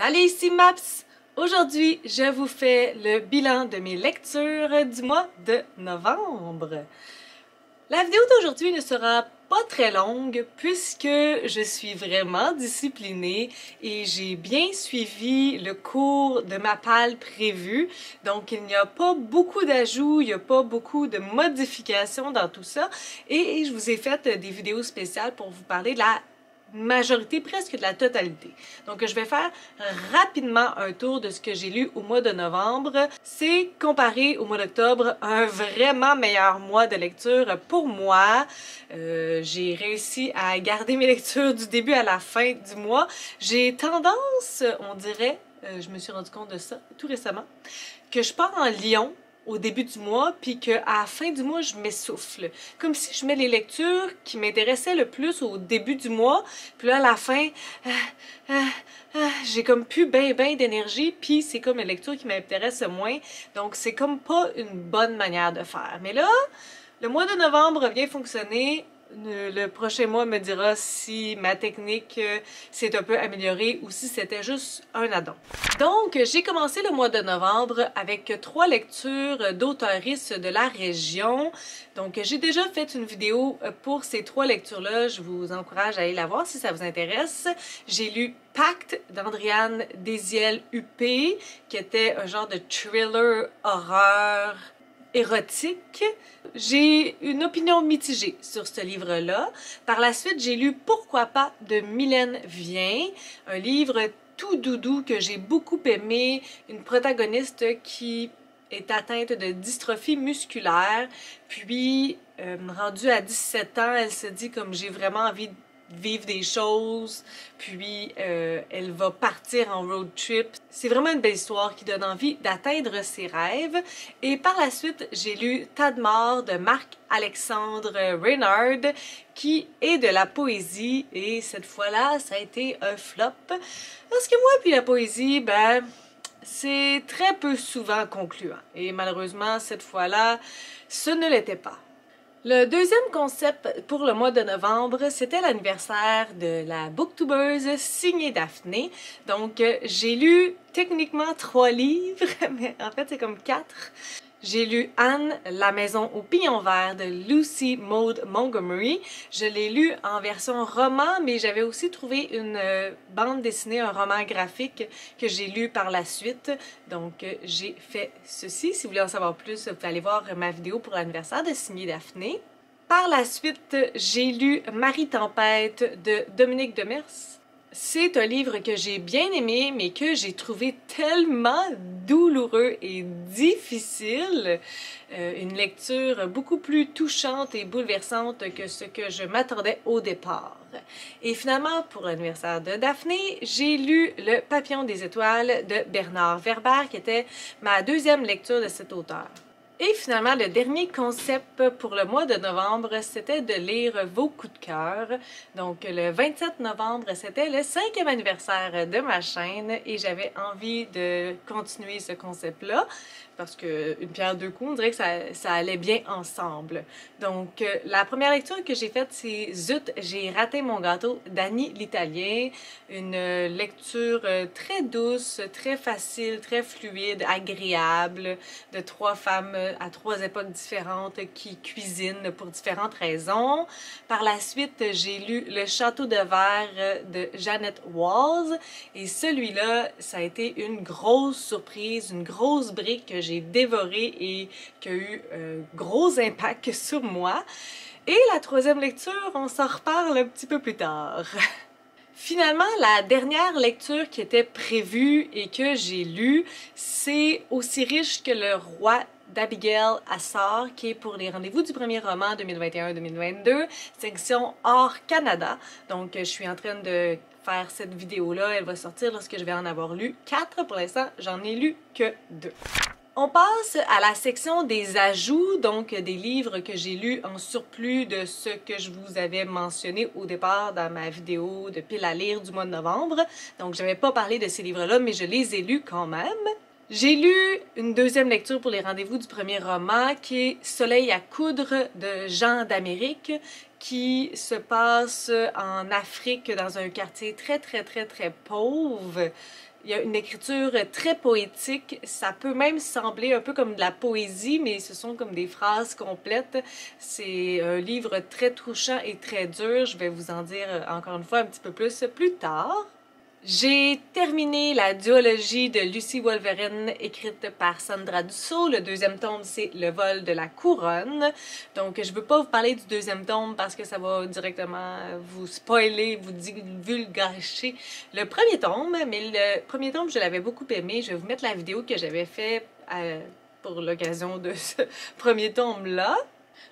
Salut, ici Maps! Aujourd'hui, je vous fais le bilan de mes lectures du mois de novembre. La vidéo d'aujourd'hui ne sera pas très longue puisque je suis vraiment disciplinée et j'ai bien suivi le cours de ma palle prévu. Donc, il n'y a pas beaucoup d'ajouts, il n'y a pas beaucoup de modifications dans tout ça. Et je vous ai fait des vidéos spéciales pour vous parler de la majorité, presque de la totalité. Donc, je vais faire rapidement un tour de ce que j'ai lu au mois de novembre. C'est, comparé au mois d'octobre, un vraiment meilleur mois de lecture pour moi. J'ai réussi à garder mes lectures du début à la fin du mois. J'ai tendance, on dirait, je me suis rendu compte de ça tout récemment, que je pars en Lyon au début du mois, puis qu'à la fin du mois, je m'essouffle. Comme si je mets les lectures qui m'intéressaient le plus au début du mois, puis là, à la fin, j'ai comme plus ben d'énergie, puis c'est comme les lectures qui m'intéressent moins. Donc, c'est comme pas une bonne manière de faire. Mais là, le mois de novembre a bien fonctionné. Le prochain mois me dira si ma technique s'est un peu améliorée ou si c'était juste un addon. Donc, j'ai commencé le mois de novembre avec 3 lectures d'auteuristes de la région. Donc, j'ai déjà fait une vidéo pour ces 3 lectures-là. Je vous encourage à aller la voir si ça vous intéresse. J'ai lu Pacte d'Andréane Désiel-Huppé, qui était un genre de thriller horreur érotique. J'ai une opinion mitigée sur ce livre-là. Par la suite, j'ai lu Pourquoi pas de Mylène Vien, un livre tout doudou que j'ai beaucoup aimé, une protagoniste qui est atteinte de dystrophie musculaire, puis rendue à 17 ans, elle se dit comme j'ai vraiment envie de vivre des choses, puis elle va partir en road trip. C'est vraiment une belle histoire qui donne envie d'atteindre ses rêves. Et par la suite, j'ai lu Tas de morts de Marc-Alexandre Reynard, qui est de la poésie, et cette fois-là, ça a été un flop. Parce que moi, puis la poésie, ben, c'est très peu souvent concluant. Et malheureusement, cette fois-là, ce ne l'était pas. Le deuxième concept pour le mois de novembre, c'était l'anniversaire de la booktubeuse Signée Daphné. Donc, j'ai lu techniquement 3 livres, mais en fait, c'est comme 4. J'ai lu Anne, la maison au pignon vert de Lucy Maud Montgomery. Je l'ai lu en version roman, mais j'avais aussi trouvé une bande dessinée, un roman graphique que j'ai lu par la suite. Donc, j'ai fait ceci. Si vous voulez en savoir plus, vous pouvez aller voir ma vidéo pour l'anniversaire de Signée Daphné. Par la suite, j'ai lu Marie Tempête de Dominique Demers. C'est un livre que j'ai bien aimé, mais que j'ai trouvé tellement douloureux et difficile. Une lecture beaucoup plus touchante et bouleversante que ce que je m'attendais au départ. Et finalement, pour l'anniversaire de Daphné, j'ai lu Le Papillon des étoiles de Bernard Werber, qui était ma deuxième lecture de cet auteur. Et finalement, le dernier concept pour le mois de novembre, c'était de lire vos coups de cœur. Donc, le 27 novembre, c'était le 5e anniversaire de ma chaîne et j'avais envie de continuer ce concept-là parce que une pierre deux coups, on dirait que ça allait bien ensemble. Donc, la première lecture que j'ai faite, c'est Zut, j'ai raté mon gâteau d'Annie l'Italien. Une lecture très douce, très facile, très fluide, agréable, de 3 femmes à 3 époques différentes qui cuisinent pour différentes raisons. Par la suite, j'ai lu Le Château de verre de Jeannette Walls et celui-là, ça a été une grosse surprise, une grosse brique que j'ai dévorée et qui a eu un gros impact sur moi. Et la 3e lecture, on s'en reparle un petit peu plus tard. Finalement, la dernière lecture qui était prévue et que j'ai lue, c'est Aussi riche que le roi d'Abigail Assar, qui est pour les rendez-vous du premier roman 2021-2022, section hors Canada. Donc, je suis en train de faire cette vidéo-là. Elle va sortir lorsque je vais en avoir lu 4. Pour l'instant, j'en ai lu que 2. On passe à la section des ajouts, donc des livres que j'ai lus en surplus de ce que je vous avais mentionné au départ dans ma vidéo de pile à lire du mois de novembre. Donc, je n'avais pas parlé de ces livres-là, mais je les ai lus quand même. J'ai lu une deuxième lecture pour les rendez-vous du premier roman qui est Soleil à coudre de Jean d'Amérique qui se passe en Afrique dans un quartier très pauvre. Il y a une écriture très poétique, ça peut même sembler un peu comme de la poésie, mais ce sont comme des phrases complètes. C'est un livre très touchant et très dur, je vais vous en dire encore une fois un petit peu plus tard. J'ai terminé la duologie de Lucie Wolverine écrite par Sandra Dussault. Le deuxième tome, c'est Le vol de la couronne. Donc, je veux pas vous parler du deuxième tome parce que ça va directement vous spoiler, vous divulgacher le premier tome. Mais le premier tome, je l'avais beaucoup aimé. Je vais vous mettre la vidéo que j'avais faite pour l'occasion de ce premier tome-là.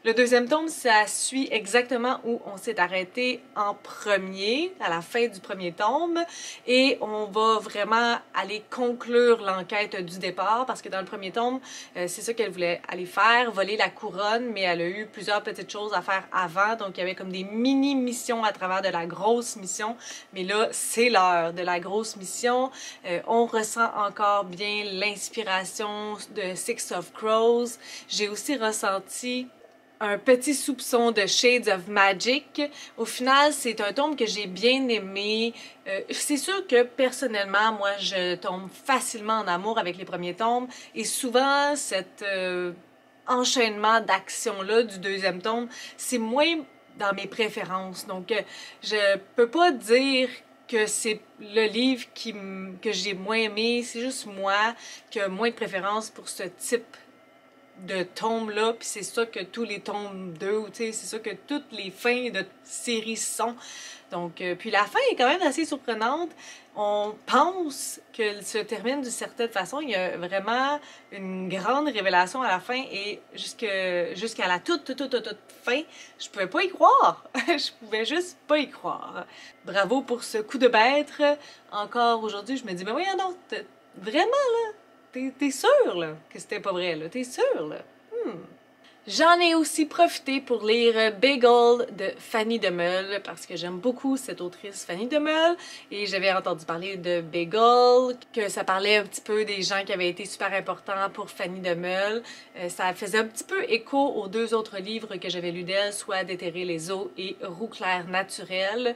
Le deuxième tome, ça suit exactement où on s'est arrêté en premier, à la fin du premier tome, et on va vraiment aller conclure l'enquête du départ, parce que dans le premier tome, c'est ça qu'elle voulait aller faire, voler la couronne, mais elle a eu plusieurs petites choses à faire avant, donc il y avait comme des mini-missions à travers de la grosse mission, mais là, c'est l'heure de la grosse mission. On ressent encore bien l'inspiration de Six of Crows. J'ai aussi ressenti un petit soupçon de Shades of Magic. Au final, c'est un tome que j'ai bien aimé. C'est sûr que personnellement, moi, je tombe facilement en amour avec les premiers tomes et souvent, cet enchaînement d'action-là du deuxième tome, c'est moins dans mes préférences. Donc, je peux pas dire que c'est le livre que j'ai moins aimé, c'est juste moi qui a moins de préférence pour ce type de tomes-là, puis c'est ça que tous les tomes 2, tu sais, c'est ça que toutes les fins de série sont. Donc, puis la fin est quand même assez surprenante. On pense qu'elle se termine d'une certaine façon. Il y a vraiment une grande révélation à la fin et jusqu'à la toute fin, je pouvais pas y croire. Je pouvais juste pas y croire. Bravo pour ce coup de maître. Encore aujourd'hui, je me dis, ben oui, non, vraiment, là, t'es sûr, là, que c'était pas vrai, là? T'es sûr, là? J'en ai aussi profité pour lire Bagel de Fanny Demeule parce que j'aime beaucoup cette autrice Fanny Demeule et j'avais entendu parler de Bagel, que ça parlait un petit peu des gens qui avaient été super importants pour Fanny Demeule. Ça faisait un petit peu écho aux deux autres livres que j'avais lus d'elle, soit Déterrer les eaux et Roux clair naturel.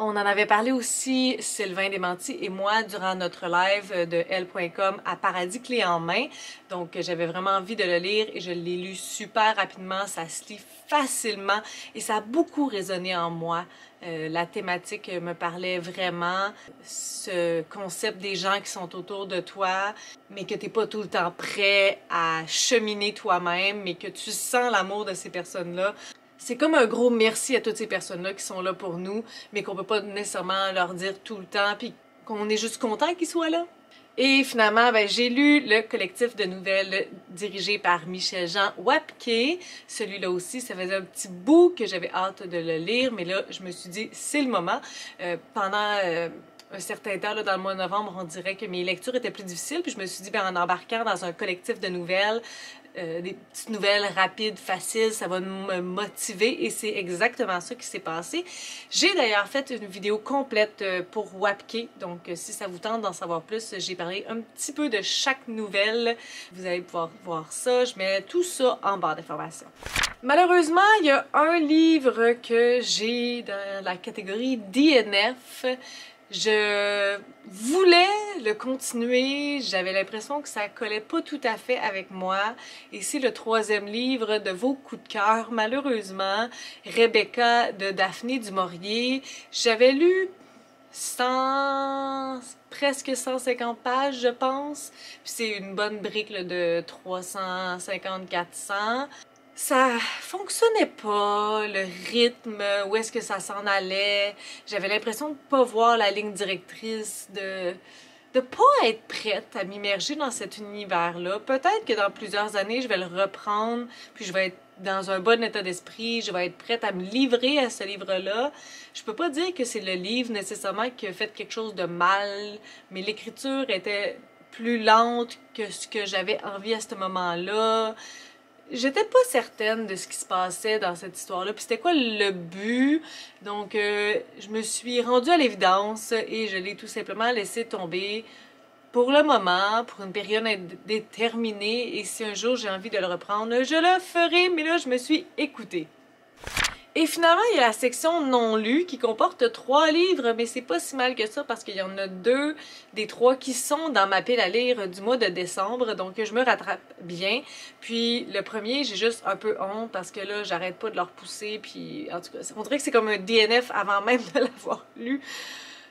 On en avait parlé aussi, Sylvain Desmentis et moi, durant notre live de Elle.com à Paradis clé en main. Donc, j'avais vraiment envie de le lire et je l'ai lu super rapidement. Ça se lit facilement et ça a beaucoup résonné en moi. La thématique me parlait vraiment. Ce concept des gens qui sont autour de toi, mais que t'es pas tout le temps prêt à cheminer toi-même, mais que tu sens l'amour de ces personnes-là. C'est comme un gros merci à toutes ces personnes-là qui sont là pour nous, mais qu'on peut pas nécessairement leur dire tout le temps, puis qu'on est juste content qu'ils soient là. Et finalement, ben, j'ai lu le collectif de nouvelles dirigé par Michel-Jean Wapke. Celui-là aussi, ça faisait un petit bout que j'avais hâte de le lire, mais là, je me suis dit, c'est le moment. Pendant un certain temps, là, dans le mois de novembre, on dirait que mes lectures étaient plus difficiles, puis je me suis dit, ben, en embarquant dans un collectif de nouvelles, des petites nouvelles rapides, faciles, ça va me motiver et c'est exactement ça qui s'est passé. J'ai d'ailleurs fait une vidéo complète pour Wapke, donc si ça vous tente d'en savoir plus, j'ai parlé un petit peu de chaque nouvelle. Vous allez pouvoir voir ça, je mets tout ça en barre d'informations. Malheureusement, il y a un livre que j'ai dans la catégorie DNF. Je voulais le continuer, j'avais l'impression que ça collait pas tout à fait avec moi. Et c'est le troisième livre de vos coups de cœur, malheureusement, Rebecca de Daphné du Maurier. J'avais lu presque 150 pages, je pense. Puis c'est une bonne brique là, de 350-400. Ça fonctionnait pas, le rythme, où est-ce que ça s'en allait. J'avais l'impression de pas voir la ligne directrice, de pas être prête à m'immerger dans cet univers-là. Peut-être que dans plusieurs années, je vais le reprendre, puis je vais être dans un bon état d'esprit, je vais être prête à me livrer à ce livre-là. Je peux pas dire que c'est le livre nécessairement qui a fait quelque chose de mal, mais l'écriture était plus lente que ce que j'avais envie à ce moment-là. J'étais pas certaine de ce qui se passait dans cette histoire-là, puis c'était quoi le but. Donc, je me suis rendue à l'évidence et je l'ai tout simplement laissé tomber. pour le moment, pour une période indéterminée, et si un jour j'ai envie de le reprendre, je le ferai, mais là je me suis écoutée. Et finalement, il y a la section non lue qui comporte 3 livres, mais c'est pas si mal que ça parce qu'il y en a 2 des 3 qui sont dans ma pile à lire du mois de décembre, donc je me rattrape bien. Puis le premier, j'ai juste un peu honte parce que là, j'arrête pas de le repousser, puis en tout cas, on dirait que c'est comme un DNF avant même de l'avoir lu.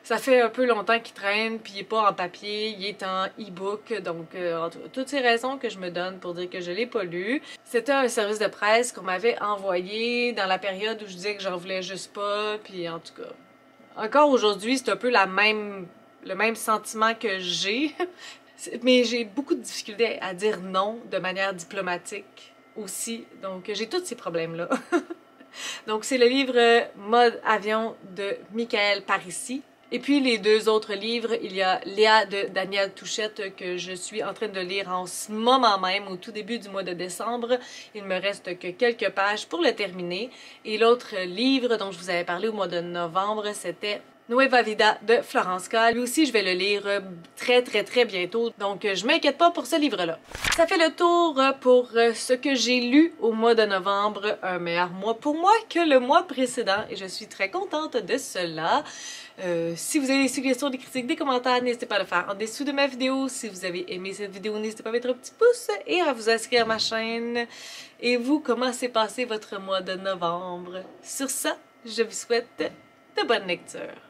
Ça fait un peu longtemps qu'il traîne, puis il est pas en papier, il est en e-book, donc toutes ces raisons que je me donne pour dire que je l'ai pas lu. C'était un service de presse qu'on m'avait envoyé dans la période où je disais que j'en voulais juste pas, puis en tout cas... Encore aujourd'hui, c'est un peu le même sentiment que j'ai, mais j'ai beaucoup de difficultés à dire non de manière diplomatique aussi, donc j'ai tous ces problèmes-là. Donc c'est le livre Mode Avion de Michael Parisi. Et puis les 2 autres livres, il y a Léa de Danielle Touchette que je suis en train de lire en ce moment même, au tout début du mois de décembre. Il me reste que quelques pages pour le terminer. Et l'autre livre dont je vous avais parlé au mois de novembre, c'était Nueva Vida de Florence K. Lui aussi, je vais le lire très bientôt, donc je m'inquiète pas pour ce livre-là. Ça fait le tour pour ce que j'ai lu au mois de novembre, un meilleur mois pour moi que le mois précédent, et je suis très contente de cela. Si vous avez des suggestions, des critiques, des commentaires, n'hésitez pas à le faire en dessous de ma vidéo. Si vous avez aimé cette vidéo, n'hésitez pas à mettre un petit pouce et à vous inscrire à ma chaîne. Et vous, comment s'est passé votre mois de novembre? Sur ça, je vous souhaite de bonnes lectures.